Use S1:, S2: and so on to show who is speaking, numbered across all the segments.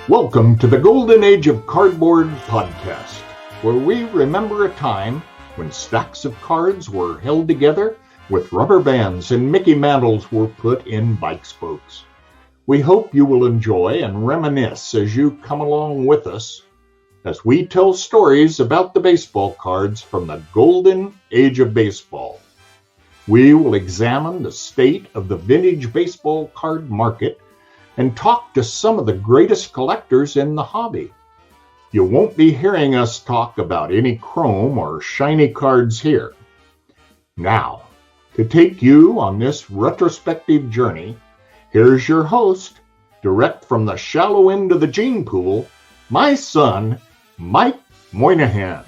S1: Welcome to the Golden Age of Cardboard podcast, where we remember a time when stacks of cards were held together with rubber bands and Mickey mantles were put in bike spokes. We hope you will enjoy and reminisce as you come along with us as we tell stories about the baseball cards from the Golden Age of Baseball. We will examine the state of the vintage baseball card market and talk to some of the greatest collectors in the hobby. You won't be hearing us talk about any chrome or shiny cards here. Now, to take you on this retrospective journey, here's your host, direct from the shallow end of the gene pool, my son, Mike Moynihan.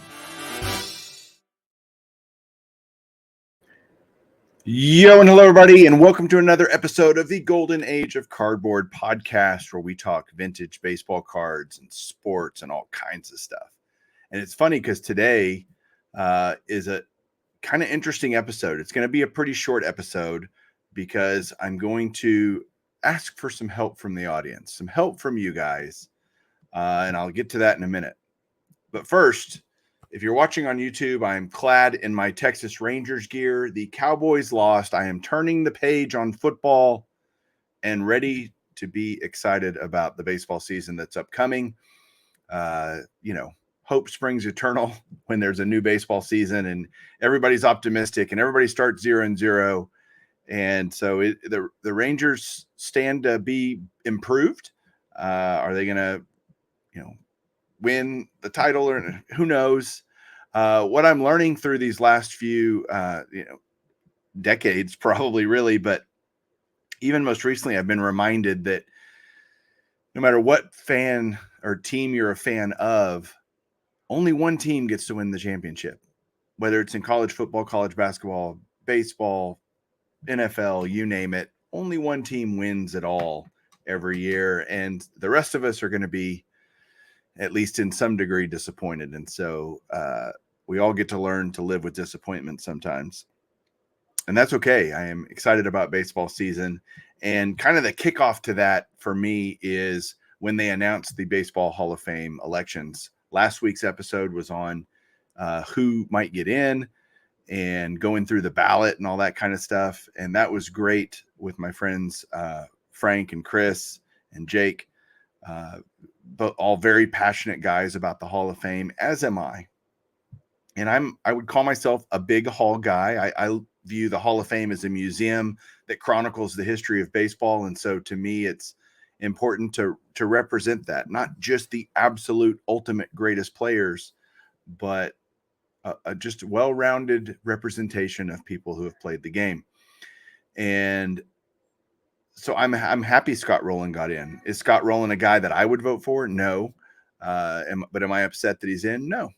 S2: Yo, and hello, everybody, and welcome to another episode of the Golden Age of Cardboard podcast, where we talk vintage baseball cards and sports and all kinds of stuff. And it's funny because today is a kind of interesting episode. It's going to be a pretty short episode because I'm going to ask for some help from the audience, some help from you guys, and I'll get to that in a minute. But first, if you're watching on YouTube, I'm clad in my Texas Rangers gear. The Cowboys lost. I am turning the page on football and ready to be excited about the baseball season that's upcoming. Hope springs eternal when there's a new baseball season and everybody's optimistic and everybody starts 0-0. And so the Rangers stand to be improved. Are they going to, win the title, or who knows? What I'm learning through these last few decades, probably really, but even most recently, I've been reminded that no matter what fan or team you're a fan of, only one team gets to win the championship, whether it's in college football, college basketball, baseball, NFL, you name it. Only one team wins it all every year, and the rest of us are going to be, at least in some degree, disappointed. And so we all get to learn to live with disappointment sometimes. And that's okay. I am excited about baseball season. And kind of the kickoff to that for me is when they announced the Baseball Hall of Fame elections. Last week's episode was on who might get in and going through the ballot and all that kind of stuff. And that was great with my friends Frank and Chris and Jake. But all very passionate guys about the Hall of Fame, as am I. And I would call myself a big Hall guy. I view the Hall of Fame as a museum that chronicles the history of baseball. And so to me, it's important to represent that, not just the absolute ultimate greatest players, but a just well-rounded representation of people who have played the game. And so I'm happy Scott Rowland got in. Is Scott Rowland a guy that I would vote for? No. But am I upset that he's in? No.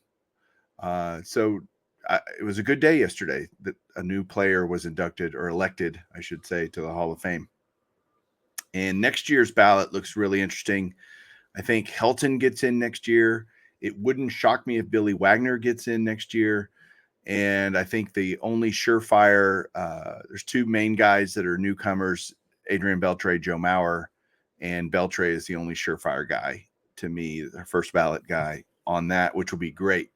S2: It was a good day yesterday that a new player was inducted, or elected, I should say, to the Hall of Fame. And next year's ballot looks really interesting. I think Helton gets in next year. It wouldn't shock me if Billy Wagner gets in next year. And I think the only surefire, there's two main guys that are newcomers, Adrian Beltre, Joe Mauer, and Beltre is the only surefire guy to me, the first ballot guy on that, which will be great.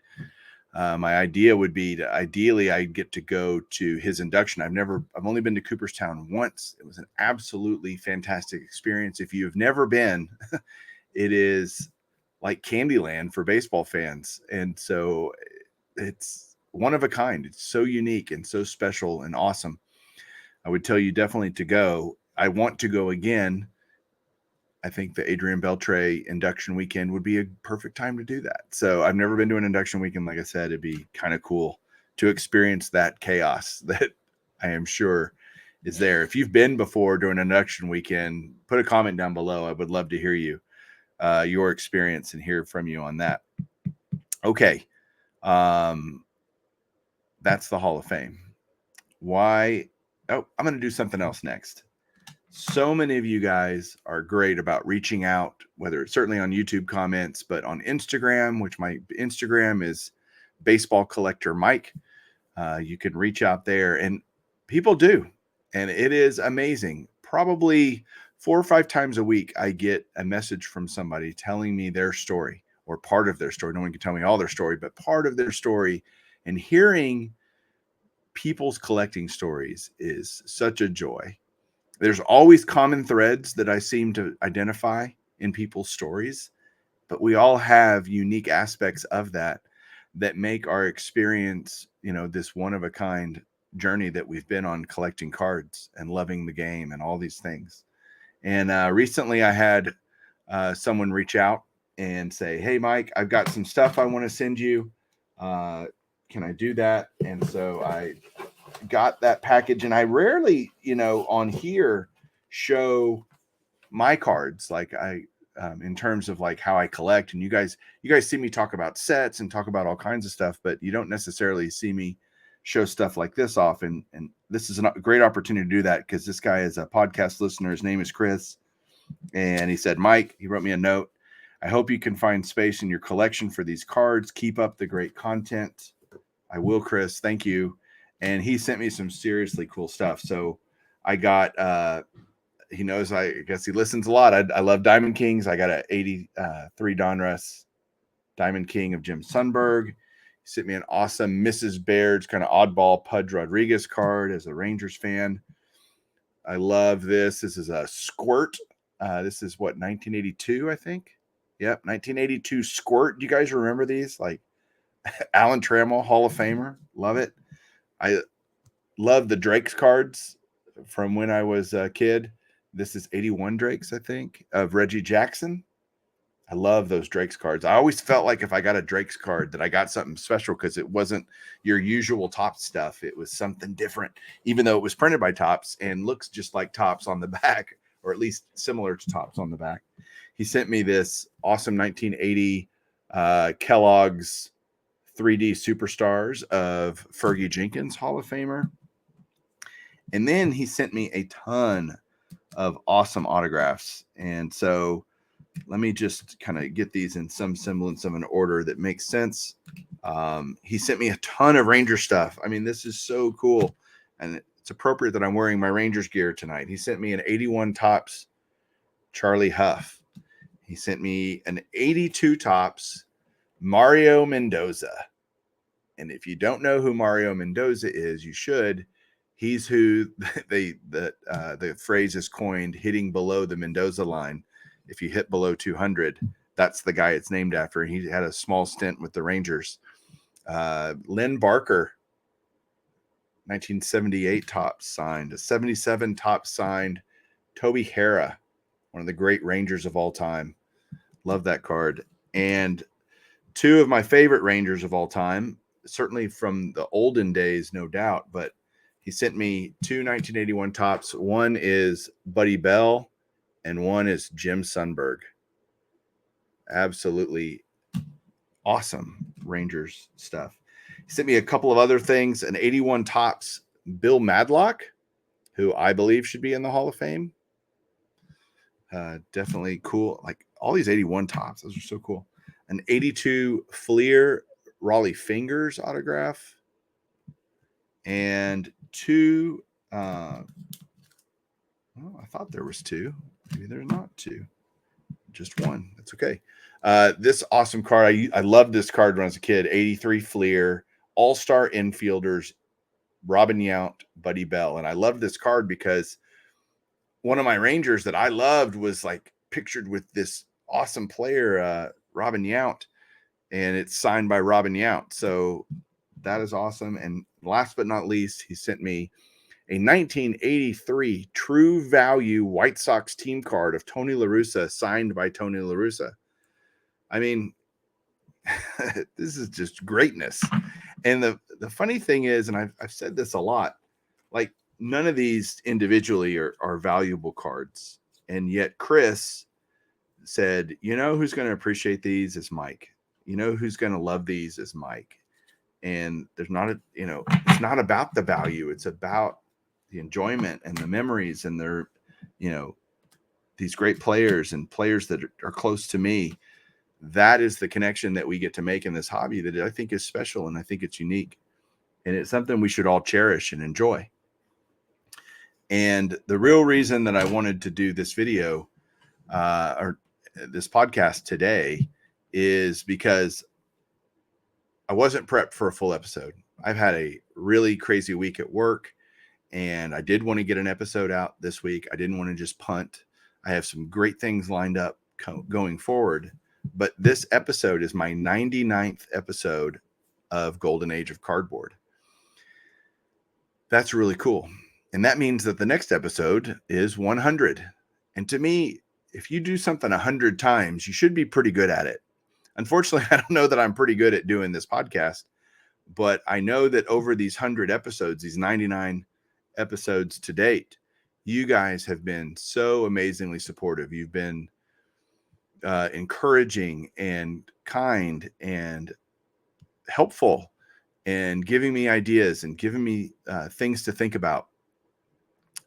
S2: My idea would be to ideally I get to go to his induction. I've only been to Cooperstown once. It was an absolutely fantastic experience. If you've never been, it is like Candyland for baseball fans. And so it's one of a kind. It's so unique and so special and awesome. I would tell you definitely to go. I want to go again. I think the Adrian Beltre induction weekend would be a perfect time to do that. So I've never been to an induction weekend. Like I said, it'd be kind of cool to experience that chaos that I am sure is there. If you've been before during an induction weekend, put a comment down below. I would love to hear you, your experience, and hear from you on that. Okay. That's the Hall of Fame. Why? Oh, I'm going to do something else next. So many of you guys are great about reaching out, whether it's certainly on YouTube comments, but on Instagram, which my Instagram is Baseball Collector Mike. You can reach out there, and people do. And it is amazing. Probably 4 or 5 times a week, I get a message from somebody telling me their story or part of their story. No one can tell me all their story, but part of their story. And hearing people's collecting stories is such a joy. There's always common threads that I seem to identify in people's stories, but we all have unique aspects of that make our experience, this one of a kind journey that we've been on collecting cards and loving the game and all these things. And recently I had someone reach out and say, "Hey, Mike, I've got some stuff I want to send you. Can I do that?" And so I got that package, and I rarely, on here show my cards, like in terms of like how I collect. And you guys see me talk about sets and talk about all kinds of stuff, but you don't necessarily see me show stuff like this off. And this is a great opportunity to do that, because this guy is a podcast listener. His name is Chris. And he said, "Mike," he wrote me a note, "I hope you can find space in your collection for these cards. Keep up the great content." I will, Chris. Thank you. And he sent me some seriously cool stuff. So I got, he knows, I guess he listens a lot. I love Diamond Kings. I got a 83 Donruss Diamond King of Jim Sundberg. He sent me an awesome Mrs. Baird's kind of oddball Pudge Rodriguez card as a Rangers fan. I love this. This is a Squirt. This is what, 1982, I think. Yep, 1982 Squirt. Do you guys remember these? Like Alan Trammell, Hall of Famer. Love it. I love the Drake's cards from when I was a kid. This is 81 Drake's, I think, of Reggie Jackson. I love those Drake's cards. I always felt like if I got a Drake's card that I got something special, because it wasn't your usual Topps stuff. It was something different, even though it was printed by Topps and looks just like Topps on the back, or at least similar to Topps on the back. He sent me this awesome 1980 Kellogg's 3D Superstars of Fergie Jenkins, Hall of Famer. And then he sent me a ton of awesome autographs. And so let me just kind of get these in some semblance of an order that makes sense. He sent me a ton of Ranger stuff. I mean, this is so cool. And it's appropriate that I'm wearing my Rangers gear tonight. He sent me an 81 Topps Charlie Huff. He sent me an 82 Topps Mario Mendoza. And if you don't know who Mario Mendoza is, you should. He's who the phrase is coined, hitting below the Mendoza line. If you hit below 200, that's the guy it's named after. He had a small stint with the Rangers. Lynn Barker, 1978 Topps signed. A 77 Topps signed Toby Harrah, one of the great Rangers of all time. Love that card. And two of my favorite Rangers of all time, certainly from the olden days, no doubt, but he sent me two 1981 Topps. One is Buddy Bell and one is Jim Sundberg. Absolutely awesome Rangers stuff. He sent me a couple of other things. An 81 Topps Bill Madlock, who I believe should be in the Hall of Fame. Definitely cool. Like all these 81 Topps, those are so cool. An 82 Fleer Raleigh Fingers autograph. And two, I thought there was two. Maybe there's not two. Just one. That's okay. This awesome card. I loved this card when I was a kid. 83 Fleer, all-star infielders, Robin Yount, Buddy Bell. And I loved this card because one of my Rangers that I loved was like pictured with this awesome player, Robin Yount, and it's signed by Robin Yount. So that is awesome. And last but not least, he sent me a 1983 True Value White Sox team card of Tony La Russa, signed by Tony La Russa. I mean, this is just greatness. And the funny thing is, and I've said this a lot, like none of these individually are valuable cards. And yet Chris said, you know who's going to appreciate these is Mike. You know who's going to love these is Mike. And there's not it's not about the value. It's about the enjoyment and the memories, and they're, these great players and players that are close to me. That is the connection that we get to make in this hobby that I think is special, and I think it's unique, and it's something we should all cherish and enjoy. And the real reason that I wanted to do this video or this podcast today is because I wasn't prepped for a full episode. I've had a really crazy week at work, and I did want to get an episode out this week. I didn't want to just punt. I have some great things lined up going forward, but this episode is my 99th episode of Golden Age of Cardboard. That's really cool. And that means that the next episode is 100. And to me, if you do something 100 times, you should be pretty good at it. Unfortunately, I don't know that I'm pretty good at doing this podcast, but I know that over these 100 episodes, these 99 episodes to date, you guys have been so amazingly supportive. You've been encouraging and kind and helpful and giving me ideas and giving me things to think about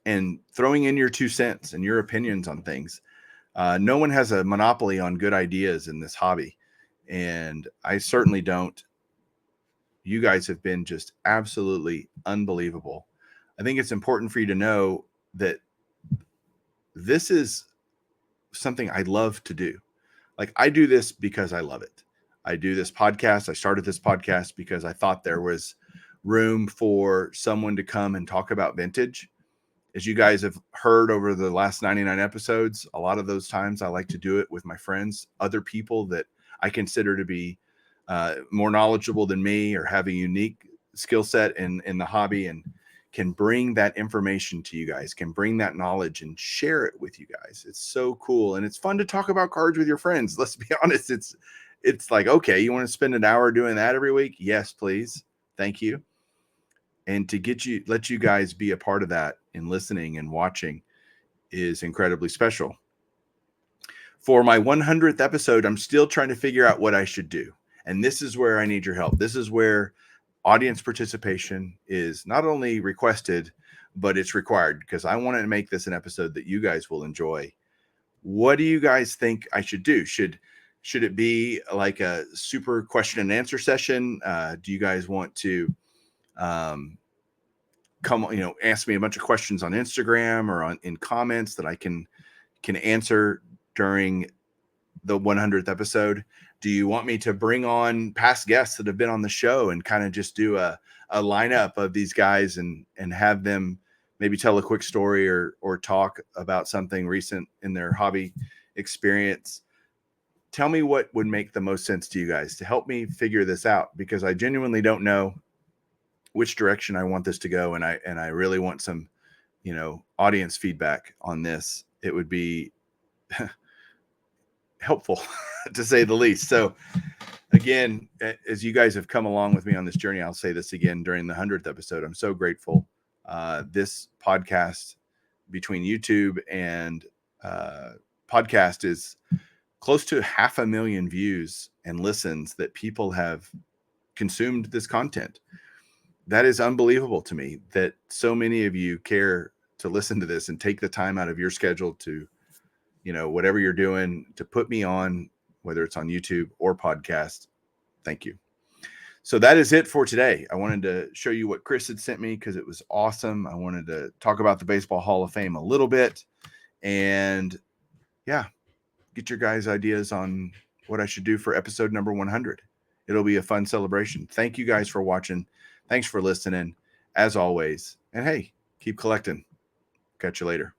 S2: and throwing in your 2 cents and your opinions on things. No one has a monopoly on good ideas in this hobby, and I certainly don't. You guys have been just absolutely unbelievable. I think it's important for you to know that this is something I love to do. Like, I do this because I love it. I do this podcast. I started this podcast because I thought there was room for someone to come and talk about vintage. As you guys have heard over the last 99 episodes, a lot of those times I like to do it with my friends, other people that I consider to be more knowledgeable than me or have a unique skill set in the hobby and can bring that information to you guys, can bring that knowledge and share it with you guys. It's so cool. And it's fun to talk about cards with your friends. Let's be honest. It's like, okay, you want to spend an hour doing that every week? Yes, please. Thank you. And to let you guys be a part of that and listening and watching is incredibly special. For my 100th episode, I'm still trying to figure out what I should do. And this is where I need your help. This is where audience participation is not only requested, but it's required, because I want to make this an episode that you guys will enjoy. What do you guys think I should do? Should it be like a super question and answer session? Do you guys want to ask me a bunch of questions on Instagram or in comments that I can answer during the 100th episode? Do you want me to bring on past guests that have been on the show and kind of just do a lineup of these guys and have them maybe tell a quick story or talk about something recent in their hobby experience? Tell me what would make the most sense to you guys to help me figure this out, because I genuinely don't know which direction I want this to go. And I really want some, audience feedback on this. It would be helpful to say the least. So again, as you guys have come along with me on this journey, I'll say this again during the 100th episode. I'm so grateful. This podcast, between YouTube and podcast, is close to 500,000 views and listens that people have consumed this content. That is unbelievable to me, that so many of you care to listen to this and take the time out of your schedule to, whatever you're doing, to put me on, whether it's on YouTube or podcast. Thank you. So that is it for today. I wanted to show you what Chris had sent me because it was awesome. I wanted to talk about the Baseball Hall of Fame a little bit, and get your guys' ideas on what I should do for episode number 100. It'll be a fun celebration. Thank you guys for watching. Thanks for listening, as always. And hey, keep collecting. Catch you later.